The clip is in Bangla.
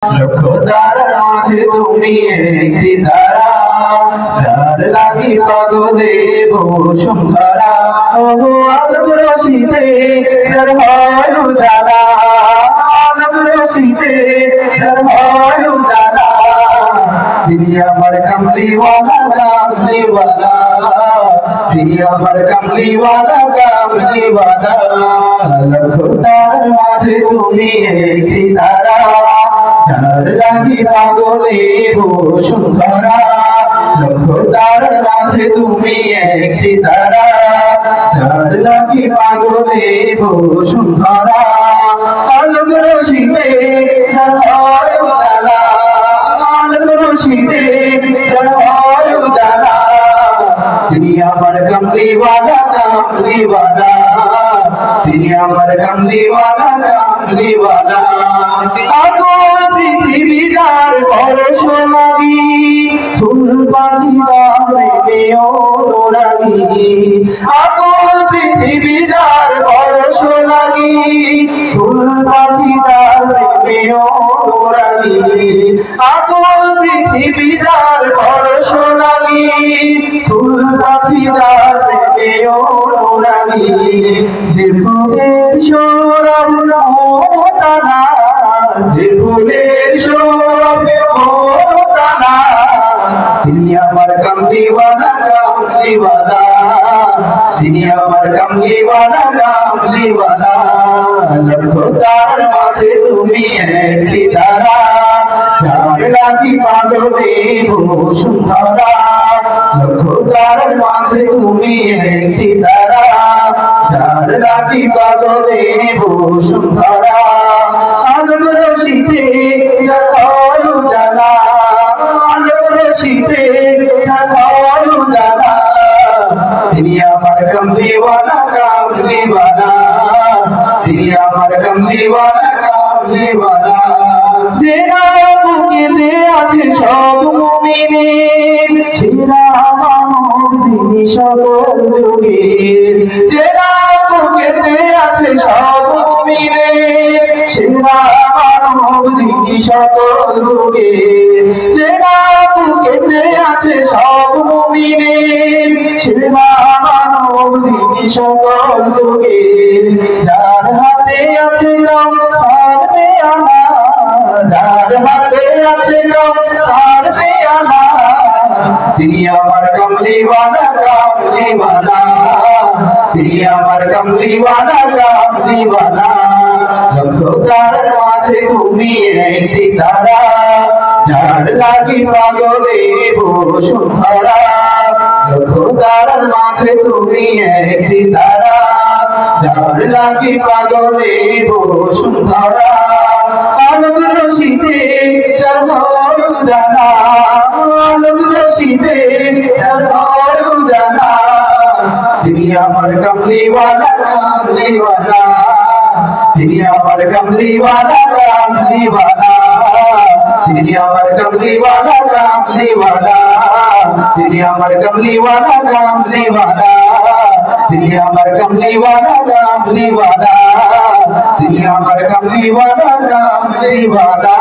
লক্ষ তারার মাঝে তুমি একটি তারা, যার লাগি পাগলে বসুন্ধরা। ওগো আলোক রশিতে যার হয় উজালা, আলোক রশিতে যার হয় উজালা। তিনি আমার কামলিওয়ালা কামলিওয়ালা, তিনি আমার কামলিওয়ালা কামলিওয়ালা। লক্ষ তারার মাঝে তুমি একটি তারা, যার লাগি পাগলে বসুন্ধরা। লক্ষ তারার মাঝে তুমি একটি তারা, যার লাগি পাগলে বসুন্ধরা। আলোক রশিতে যার হয় উজালা, আলোক রশিতে যার হয় উজালা। তিনি আমার কামলিওয়ালা কামলিওয়ালা, তিনি আমার কামলিওয়ালা কামলিওয়ালা। আকুল পৃথিবী যার পরশ লাগি, ফুল পাখি প্রেমে অনুরাগী। আকুল পৃথিবী যার পরশ লাগি, ফুল পাখি প্রেমে অনুরাগী। আকুল পৃথিবী যার পরশ লাগি, ফুল পাখি প্রেমে অনুরাগী। যে ফুলের সৌরভ মমতানা, যে ফুলের সৌরভ মমতানা। তিনি আমার কামলিওয়ালা কামলিওয়ালা, তিনি আমার কামলিওয়ালা কামলিওয়ালা। লক্ষ তারার মাঝে তুমি একটি তারা, যার লাগি পাগলে বসুন্ধরা। লক্ষ তারার মাঝে তুমি একটি তারা, যার লাগি পাগলে বসুন্ধরা। আলোক রশিতে যার হয় উজালা, আলোক রশিতে যার হয় উজালা। তিনি আমার কামলিওয়ালা কামলিওয়ালা, তিনি আমার কামলিওয়ালা কামলিওয়ালা। যে বুকেতে আছে সব মুমিনের, সেরা মানব যিনি সকল যুগের। যে বুকেতে আছে সব মুমিনের, সেরা মানব যিনি সকল যুগের। যে বুকেতে আছে সব মুমিনের, সেরা মানব যিনি সকল যুগের। যার হাতে আছে কাউসার পেয়ালা, যার হাতে আছে কাউসার পেয়ালা। তিনি আমার কামলিওয়ালা কামলিওয়ালা, তিনি আমার কামলিওয়ালা কামলিওয়ালা। লক্ষ তারার মাঝে তুমি একটি তারা, যার লাগি পাগলে বসুন্ধরা। লক্ষ তারার মাঝে তুমি একটি তারা, যার লাগি পাগলে বসুন্ধরা। আলোক রশিতে যার হয় উজালা, আলোক রশিতে যার হয় উজালা। তিনি আমার কামলিওয়ালা কামলিওয়ালা, তিনি আমার কামলিওয়ালা কামলিওয়ালা, তিনি আমার কামলিওয়ালা কামলিওয়ালা, তিনি আমার কামলিওয়ালা কামলিওয়ালা, তিনি আমার কামলিওয়ালা কামলিওয়ালা, তিনি আমার কামলিওয়ালা কামলিওয়ালা।